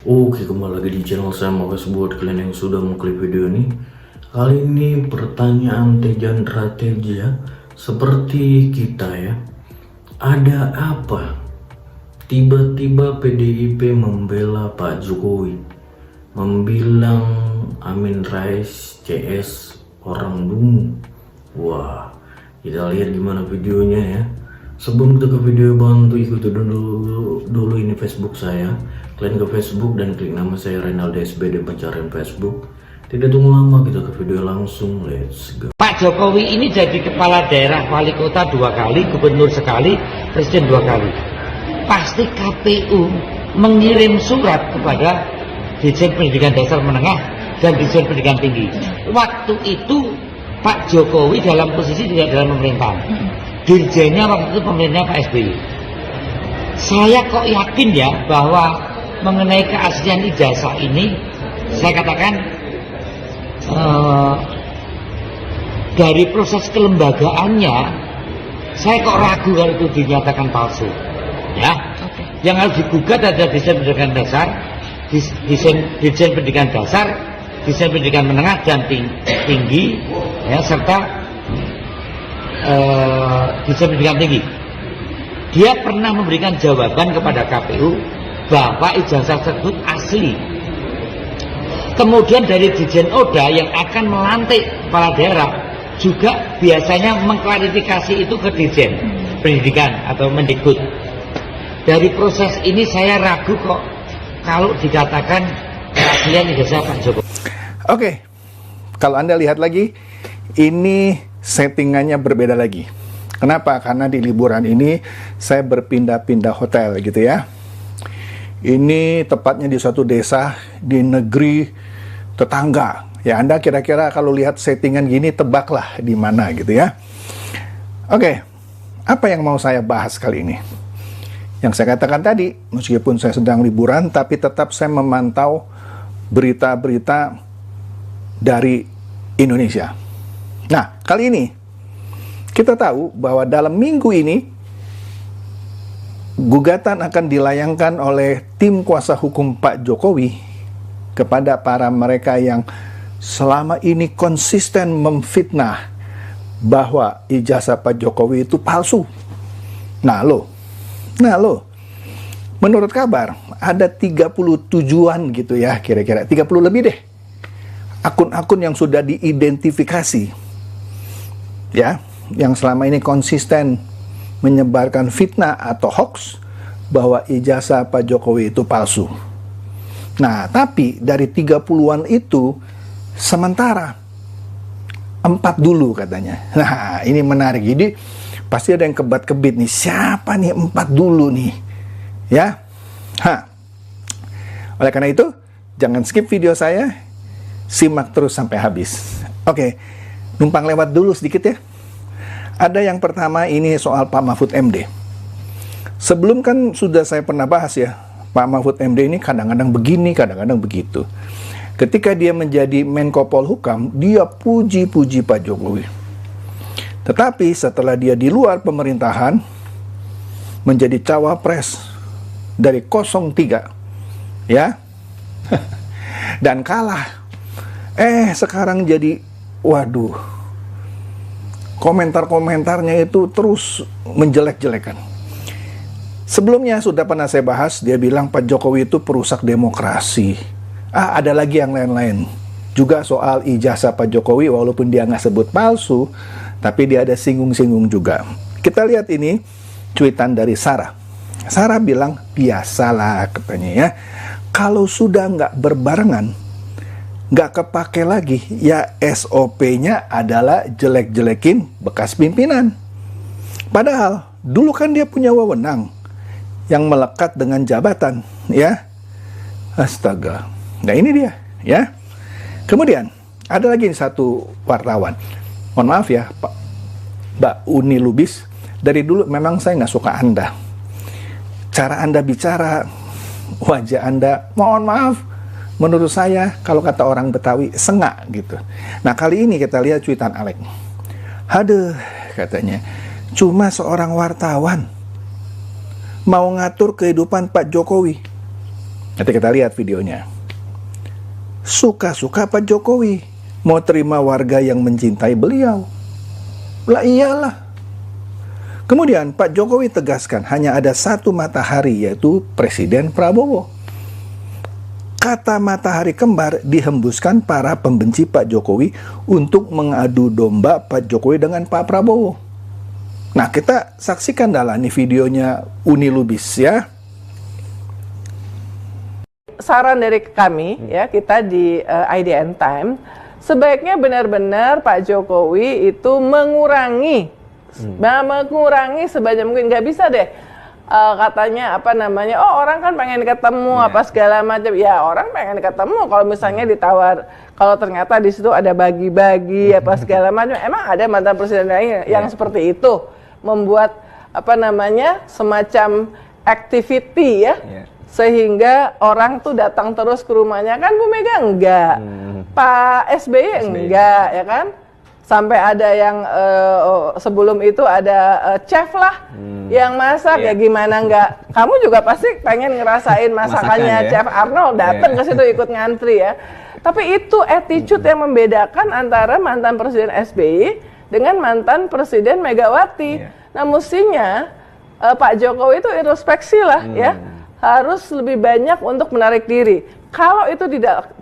Oke, kembali lagi di channel saya. Makasih buat kalian yang sudah mengklik video ini. Kali ini pertanyaan Tejandra Teja, seperti kita ya, ada apa tiba-tiba PDIP membela Pak Jokowi, membilang Amin Rais CS orang dungu. Wah, kita lihat gimana videonya ya. Sebelum kita ke video, bantu ikuti dulu ini Facebook saya. Kalian ke Facebook dan klik nama saya Renaldi SB di pencarian Facebook. Tidak tunggu lama, kita ke video langsung. Let's go. Pak Jokowi ini jadi kepala daerah, wali kota 2 kali, gubernur sekali, presiden 2 kali. Pasti KPU mengirim surat kepada Dirjen Pendidikan Dasar Menengah dan Dirjen Pendidikan Tinggi. Waktu itu Pak Jokowi dalam posisi tidak dalam pemerintahan. Dirjennya waktu itu pemerintah Pak SBY. Saya kok yakin ya bahwa mengenai keaslian ijazah ini, saya katakan dari proses kelembagaannya, saya kok ragu kalau itu dinyatakan palsu. Ya, yang harus digugat ada Dirjen Pendidikan Dasar, Dirjen Pendidikan Dasar, Dirjen Pendidikan Menengah dan Tinggi, ya, serta Dirjen Pendidikan Tinggi. Dia pernah memberikan jawaban kepada KPU bahwa ijazah tersebut asli. Kemudian dari Dirjen Oda yang akan melantik kepala daerah juga biasanya mengklarifikasi itu ke Dirjen Pendidikan atau Mendikbud. Dari proses ini saya ragu kok kalau dikatakan keaslian ijazah Pak Jokowi. Oke, kalau Anda lihat lagi, ini settingannya berbeda lagi. Kenapa? Karena di liburan ini saya berpindah-pindah hotel gitu ya. Ini tepatnya di suatu desa di negeri tetangga. Ya, Anda kira-kira kalau lihat settingan gini tebaklah di mana gitu ya. Oke, apa yang mau saya bahas kali ini? Yang saya katakan tadi, meskipun saya sedang liburan, tapi tetap saya memantau berita-berita dari Indonesia. Nah, kali ini kita tahu bahwa dalam minggu ini gugatan akan dilayangkan oleh tim kuasa hukum Pak Jokowi kepada para mereka yang selama ini konsisten memfitnah bahwa ijazah Pak Jokowi itu palsu. Nah lo, menurut kabar ada 37-an gitu ya, kira-kira 30 lebih deh akun-akun yang sudah diidentifikasi ya, yang selama ini konsisten menyebarkan fitnah atau hoax bahwa ijazah Pak Jokowi itu palsu. Nah, tapi dari 30-an itu sementara 4 dulu katanya. Nah, ini menarik. Jadi pasti ada yang kebat-kebit nih, siapa nih 4 dulu nih ya. Oleh karena itu jangan skip video saya, simak terus sampai habis. Oke, numpang lewat dulu sedikit ya. Ada yang pertama, ini soal Pak Mahfud MD. Sebelum kan sudah saya pernah bahas ya, Pak Mahfud MD ini kadang-kadang begini, kadang-kadang begitu. Ketika dia menjadi Menko Polhukam, dia puji-puji Pak Jokowi. Tetapi setelah dia di luar pemerintahan, menjadi cawapres dari 03, ya, dan kalah. Sekarang jadi, waduh, komentar-komentarnya itu terus menjelek-jelekan. Sebelumnya sudah pernah saya bahas, dia bilang Pak Jokowi itu perusak demokrasi. Ada lagi yang lain-lain. Juga soal ijazah Pak Jokowi, walaupun dia nggak sebut palsu, tapi dia ada singgung-singgung juga. Kita lihat ini, cuitan dari Sarah. Sarah bilang, biasalah katanya ya, kalau sudah nggak berbarengan, nggak kepake lagi, ya SOP-nya adalah jelek-jelekin bekas pimpinan. Padahal dulu kan dia punya wewenang yang melekat dengan jabatan, ya. Astaga. Nah ini dia, ya. Kemudian ada lagi satu wartawan. Mohon maaf ya, Mbak Uni Lubis. Dari dulu memang saya nggak suka Anda. Cara Anda bicara, wajah Anda, mohon maaf, menurut saya, kalau kata orang Betawi, sengak gitu. Nah, kali ini kita lihat cuitan Alek. Aduh, katanya, cuma seorang wartawan mau ngatur kehidupan Pak Jokowi. Nanti kita lihat videonya. Suka-suka Pak Jokowi mau terima warga yang mencintai beliau. Lah iyalah. Kemudian Pak Jokowi tegaskan hanya ada satu matahari, yaitu Presiden Prabowo. Kata matahari kembar dihembuskan para pembenci Pak Jokowi untuk mengadu domba Pak Jokowi dengan Pak Prabowo. Nah, kita saksikan dah nih videonya Uni Lubis ya. Saran dari kami ya, kita di IDN Time, sebaiknya benar-benar Pak Jokowi itu mengurangi sebanyak mungkin. Nggak bisa deh katanya apa namanya, oh orang kan pengen ketemu apa segala macam. Ya orang pengen ketemu kalau misalnya ditawar, kalau ternyata di situ ada bagi-bagi apa segala macam. Emang ada mantan presiden lain yang seperti itu, membuat apa namanya semacam activity ya, sehingga orang tuh datang terus ke rumahnya. Kan Bu Mega enggak, Pak SBY enggak, ya kan? Sampai ada yang sebelum itu ada chef lah yang masak, ya gimana enggak? Kamu juga pasti pengen ngerasain masakannya Chef Arnold, datang ke situ ikut ngantri ya. Tapi itu attitude yang membedakan antara mantan Presiden SBY dengan mantan Presiden Megawati. Nah mestinya Pak Jokowi itu introspeksi lah ya, harus lebih banyak untuk menarik diri. Kalau itu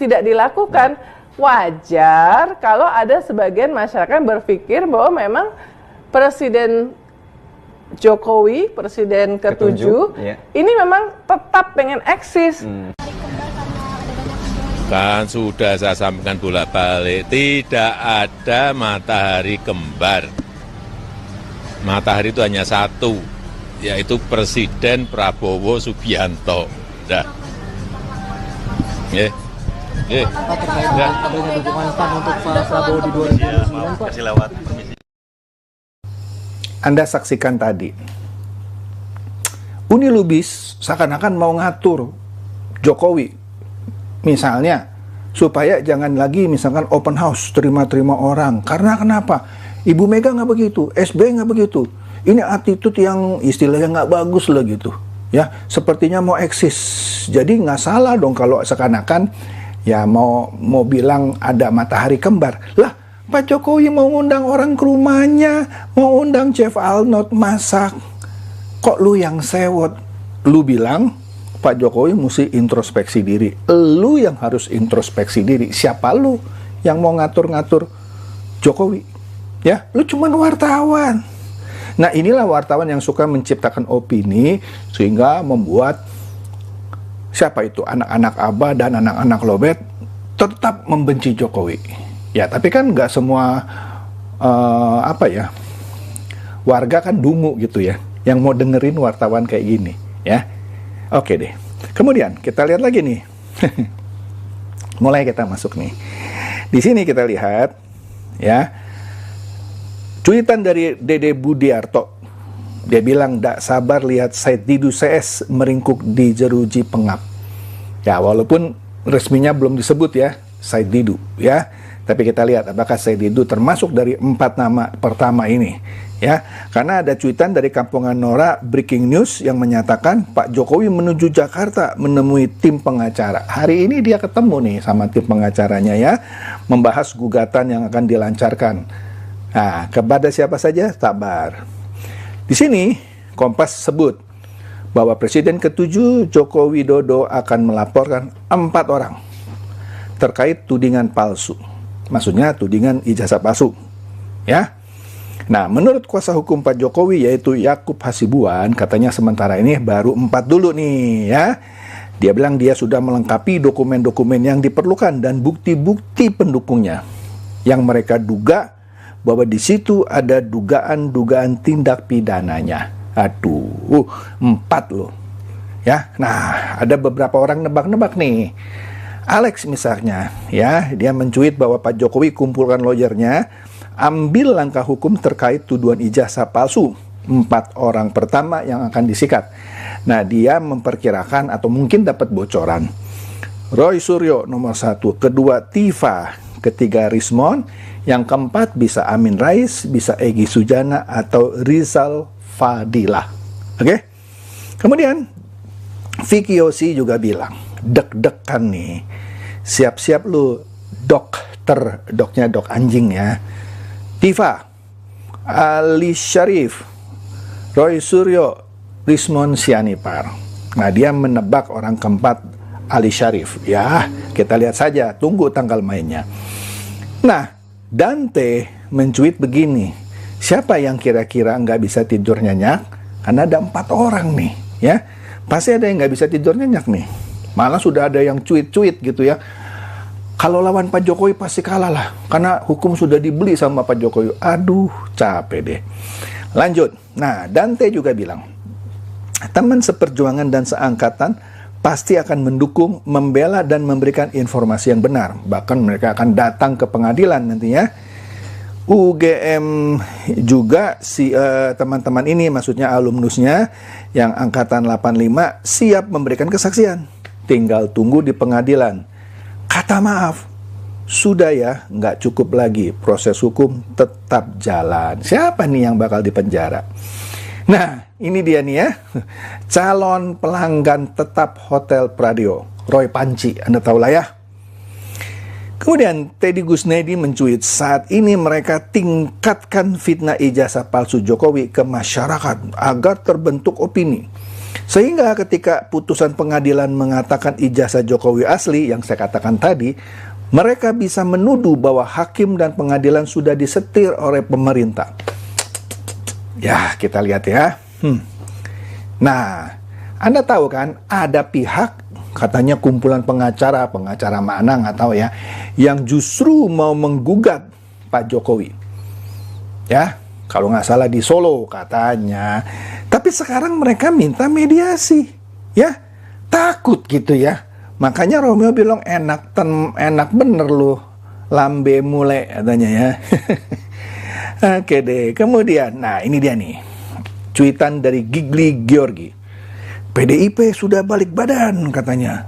tidak dilakukan, wajar kalau ada sebagian masyarakat berpikir bahwa memang Presiden Jokowi, Presiden ke-7, ini memang tetap pengen eksis. Kan sudah saya sampaikan bolak-balik, tidak ada matahari kembar. Matahari itu hanya satu, yaitu Presiden Prabowo Subianto. Dah. Pak, terkait dengan adanya dukungan PAN untuk Pak Prabowo di 2029, Pak. Kasih lewat. Anda saksikan tadi, Uni Lubis seakan-akan mau ngatur Jokowi, misalnya supaya jangan lagi misalkan open house, terima-terima orang. Karena kenapa? Ibu Mega nggak begitu, SBY nggak begitu. Ini attitude yang istilahnya nggak bagus lah gitu. Ya, sepertinya mau eksis. Jadi nggak salah dong kalau seakan-akan ya mau bilang ada matahari kembar. Lah, Pak Jokowi mau undang orang ke rumahnya, mau undang Chef Arnold masak. Kok lu yang sewot? Lu bilang Pak Jokowi mesti introspeksi diri. Lu yang harus introspeksi diri. Siapa lu yang mau ngatur-ngatur Jokowi? Ya, lu cuman wartawan. Nah, inilah wartawan yang suka menciptakan opini sehingga membuat siapa itu anak-anak Abah dan anak-anak Lobet tetap membenci Jokowi. Ya, tapi kan nggak semua warga kan dungu gitu ya, yang mau dengerin wartawan kayak gini ya. Oke deh. Kemudian kita lihat lagi nih. Mulai kita masuk nih. Di sini kita lihat ya, cuitan dari Dede Budiarto. Dia bilang, "Dak sabar lihat Said Didu CS meringkuk di jeruji pengap." Ya, walaupun resminya belum disebut ya, Said Didu ya. Tapi kita lihat apakah Said Didu termasuk dari 4 nama pertama ini ya. Karena ada cuitan dari Kampungan Nora Breaking News yang menyatakan Pak Jokowi menuju Jakarta menemui tim pengacara. Hari ini dia ketemu nih sama tim pengacaranya ya, membahas gugatan yang akan dilancarkan. Nah, kepada siapa saja? Sabar. Di sini Kompas sebut bahwa Presiden ke-7 Joko Widodo akan melaporkan 4 orang terkait tudingan palsu. Maksudnya tudingan ijazah palsu. Ya. Nah, menurut kuasa hukum Pak Jokowi yaitu Yakub Hasibuan, katanya sementara ini baru 4 dulu nih ya. Dia bilang dia sudah melengkapi dokumen-dokumen yang diperlukan dan bukti-bukti pendukungnya yang mereka duga bahwa di situ ada dugaan-dugaan tindak pidananya. Aduh, 4 loh. Ya, nah ada beberapa orang nebak-nebak nih. Alex misalnya, ya, dia mencuit bahwa Pak Jokowi kumpulkan lawyernya, ambil langkah hukum terkait tuduhan ijazah palsu 4 orang pertama yang akan disikat. Nah, dia memperkirakan atau mungkin dapat bocoran. Roy Suryo nomor 1, kedua Tifa, ketiga Rismon, yang keempat bisa Amin Rais, bisa Egy Sujana atau Rizal Fadilah. Oke? Kemudian Vicky Yosi juga bilang, deg-degan nih. Siap-siap lu dokter, doknya dok anjing ya. Tifa, Ali Syarif, Roy Suryo, Rismon Sianipar. Nah, dia menebak orang keempat Ali Syarif. Ya, kita lihat saja, tunggu tanggal mainnya. Nah, Dante mencuit begini, siapa yang kira-kira nggak bisa tidur nyenyak? Karena ada 4 orang nih, ya. Pasti ada yang nggak bisa tidur nyenyak nih. Malah sudah ada yang cuit-cuit gitu ya. Kalau lawan Pak Jokowi pasti kalah lah, karena hukum sudah dibeli sama Pak Jokowi. Aduh, capek deh. Lanjut. Nah, Dante juga bilang, teman seperjuangan dan seangkatan pasti akan mendukung, membela, dan memberikan informasi yang benar. Bahkan mereka akan datang ke pengadilan nantinya. UGM juga teman-teman ini, maksudnya alumnusnya yang angkatan 85 siap memberikan kesaksian. Tinggal tunggu di pengadilan. Kata maaf, sudah ya, nggak cukup lagi, proses hukum tetap jalan. Siapa nih yang bakal dipenjara? Nah, ini dia nih ya, calon pelanggan tetap Hotel Pradio, Roy Panci, Anda tahu lah ya. Kemudian Teddy Gusnedi mencuit, saat ini mereka tingkatkan fitnah ijazah palsu Jokowi ke masyarakat agar terbentuk opini. Sehingga ketika putusan pengadilan mengatakan ijazah Jokowi asli yang saya katakan tadi, mereka bisa menuduh bahwa hakim dan pengadilan sudah disetir oleh pemerintah. Ya, kita lihat ya. Nah, Anda tahu kan, ada pihak, katanya kumpulan pengacara mana nggak tahu ya, yang justru mau menggugat Pak Jokowi. Ya, kalau nggak salah di Solo katanya. Tapi sekarang mereka minta mediasi, ya, takut gitu ya. Makanya Romeo bilang enak bener lu, lambe mulai katanya ya. Oke deh, kemudian, nah ini dia nih, cuitan dari Gigli Georgi. PDIP sudah balik badan katanya.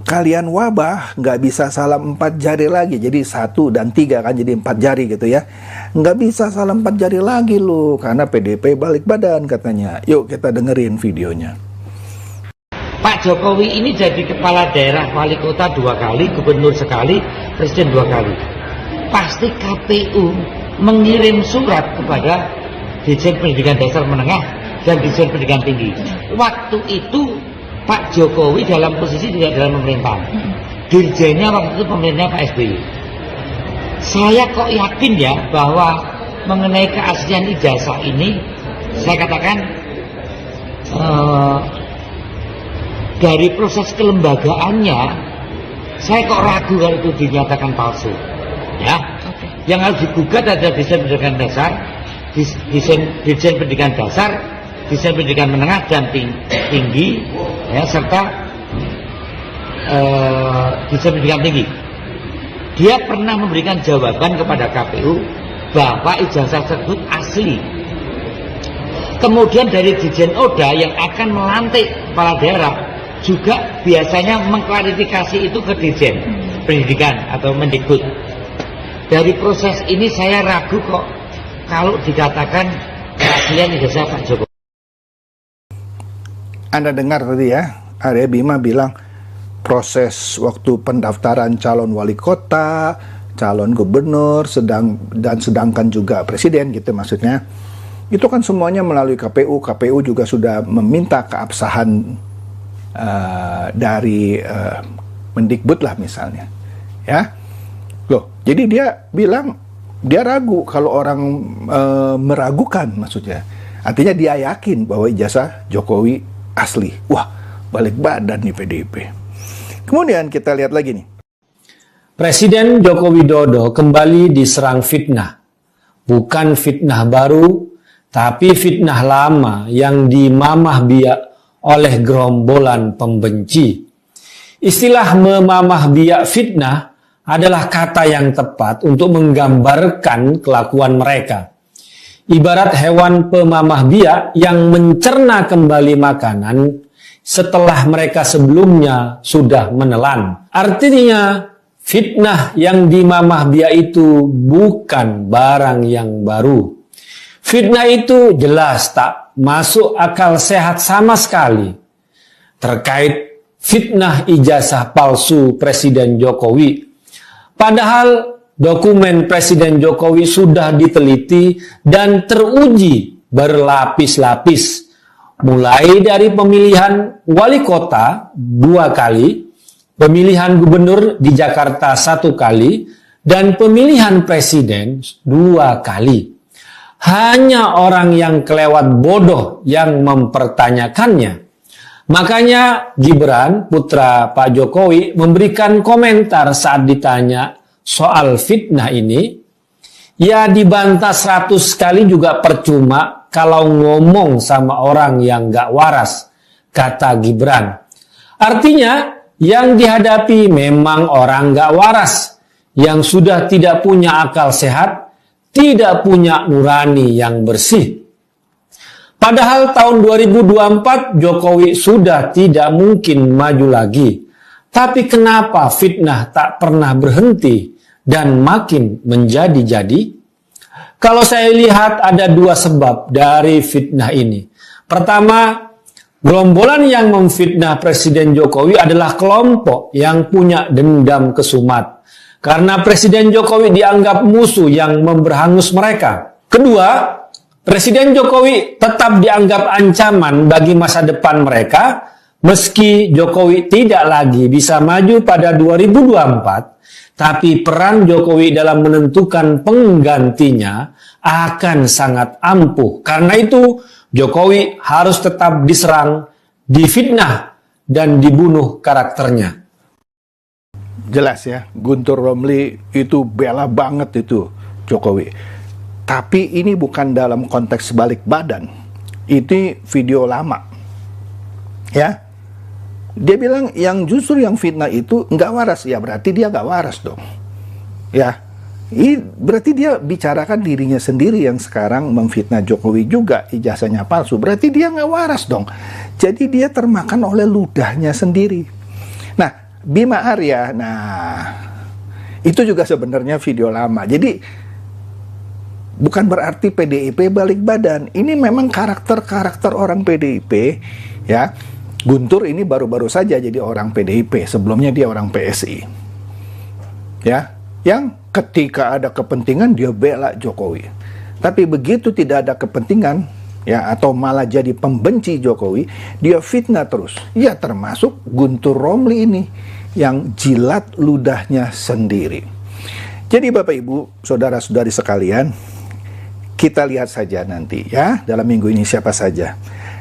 Kalian wabah, nggak bisa salam 4 jari lagi. Jadi 1 dan 3 kan jadi 4 jari gitu ya. Nggak bisa salam 4 jari lagi loh, karena PDIP balik badan katanya. Yuk kita dengerin videonya. Pak Jokowi ini jadi kepala daerah, wali kota 2 kali, gubernur sekali, presiden 2 kali. Pasti KPU mengirim surat kepada Dirjen Pendidikan Dasar Menengah dan Dirjen Pendidikan Tinggi. Waktu itu Pak Jokowi dalam posisi tidak dalam pemerintahan. Dirjennya waktu itu pemerintahnya Pak SBY. Saya kok yakin ya bahwa mengenai keaslian ijazah ini, saya katakan dari proses kelembagaannya, saya kok ragu kalau itu dinyatakan palsu. Ya, yang harus digugat adalah Dirjen Pendidikan Dasar, Dirjen Pendidikan Dasar, Dirjen Pendidikan Menengah dan Tinggi, ya, serta Dirjen Pendidikan Tinggi. Dia pernah memberikan jawaban kepada KPU bahwa ijazah tersebut asli. Kemudian dari Dirjen Oda yang akan melantik kepala daerah juga biasanya mengklarifikasi itu ke Dirjen Pendidikan atau Mendikbud. Dari proses ini saya ragu kok kalau dikatakan keaslian ijazah Pak Jokowi. Anda dengar tadi ya, Arya Bima bilang proses waktu pendaftaran calon wali kota, calon gubernur, sedangkan juga presiden gitu maksudnya. Itu kan semuanya melalui KPU. KPU juga sudah meminta keabsahan dari Mendikbud lah misalnya. Ya. Loh, jadi dia bilang dia ragu kalau orang meragukan maksudnya. Artinya dia yakin bahwa ijazah Jokowi asli. Wah, balik badan nih PDIP. Kemudian kita lihat lagi nih. Presiden Joko Widodo kembali diserang fitnah. Bukan fitnah baru, tapi fitnah lama yang dimamah biak oleh gerombolan pembenci. Istilah memamah biak fitnah adalah kata yang tepat untuk menggambarkan kelakuan mereka. Ibarat hewan pemamah biak yang mencerna kembali makanan setelah mereka sebelumnya sudah menelan. Artinya, fitnah yang dimamah biak itu bukan barang yang baru. Fitnah itu jelas tak masuk akal sehat sama sekali. Terkait fitnah ijazah palsu Presiden Jokowi. Padahal dokumen Presiden Jokowi sudah diteliti dan teruji berlapis-lapis, mulai dari pemilihan wali kota 2 kali, pemilihan gubernur di Jakarta 1 kali, dan pemilihan presiden 2 kali. Hanya orang yang kelewat bodoh yang mempertanyakannya. Makanya Gibran, putra Pak Jokowi, memberikan komentar saat ditanya soal fitnah ini. Ya, dibantah 100 kali juga percuma kalau ngomong sama orang yang gak waras, kata Gibran. Artinya, yang dihadapi memang orang gak waras, yang sudah tidak punya akal sehat, tidak punya nurani yang bersih. Padahal tahun 2024 Jokowi sudah tidak mungkin maju lagi. Tapi kenapa fitnah tak pernah berhenti dan makin menjadi-jadi? Kalau saya lihat ada 2 sebab dari fitnah ini. Pertama, gerombolan yang memfitnah Presiden Jokowi adalah kelompok yang punya dendam kesumat. Karena Presiden Jokowi dianggap musuh yang memberhangus mereka. Kedua, Presiden Jokowi tetap dianggap ancaman bagi masa depan mereka, meski Jokowi tidak lagi bisa maju pada 2024, tapi peran Jokowi dalam menentukan penggantinya akan sangat ampuh. Karena itu, Jokowi harus tetap diserang, difitnah, dan dibunuh karakternya. Jelas ya, Guntur Romli itu bela banget itu Jokowi. Tapi ini bukan dalam konteks balik badan. Ini video lama. Ya. Dia bilang yang justru yang fitnah itu nggak waras. Ya berarti dia nggak waras dong. Ya. Ini berarti dia bicarakan dirinya sendiri yang sekarang memfitnah Jokowi juga, ijazahnya palsu. Berarti dia nggak waras dong. Jadi dia termakan oleh ludahnya sendiri. Nah, Bima Arya, itu juga sebenarnya video lama. Jadi bukan berarti PDIP balik badan. Ini memang karakter-karakter orang PDIP, ya. Guntur ini baru-baru saja jadi orang PDIP. Sebelumnya dia orang PSI, ya. Yang ketika ada kepentingan dia bela Jokowi. Tapi begitu tidak ada kepentingan, ya, atau malah jadi pembenci Jokowi, dia fitnah terus. Ya, termasuk Guntur Romli ini yang jilat ludahnya sendiri. Jadi Bapak Ibu, saudara-saudari sekalian, kita lihat saja nanti ya, dalam minggu ini siapa saja.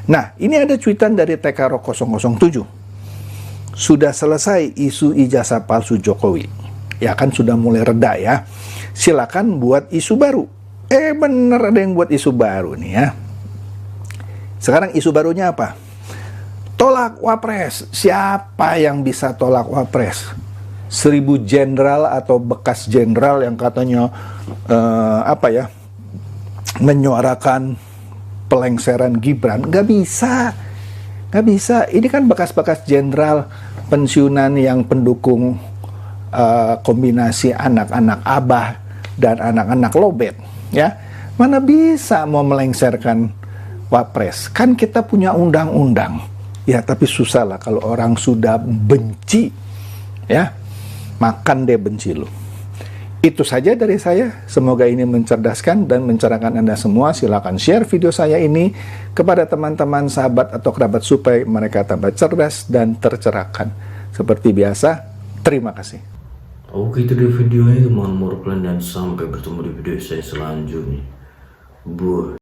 Nah, ini ada cuitan dari TKRO 007. Sudah selesai isu ijazah palsu Jokowi. Ya kan sudah mulai reda ya. Silakan buat isu baru. Bener ada yang buat isu baru nih ya. Sekarang isu barunya apa? Tolak Wapres. Siapa yang bisa tolak Wapres? 1000 jenderal atau bekas jenderal yang katanya menyuarakan pelengseran Gibran. Nggak bisa. Ini kan bekas-bekas jenderal pensiunan yang pendukung kombinasi anak-anak Abah dan anak-anak Lobet. Ya, mana bisa mau melengserkan Wapres? Kan kita punya undang-undang. Ya, tapi susah lah kalau orang sudah benci, ya, makan deh benci lu. Itu saja dari saya. Semoga ini mencerdaskan dan mencerahkan Anda semua. Silakan share video saya ini kepada teman-teman, sahabat, atau kerabat supaya mereka tambah cerdas dan tercerahkan. Seperti biasa, terima kasih. Oke, itu dia videonya teman-teman, dan sampai bertemu di video saya selanjutnya. Bye.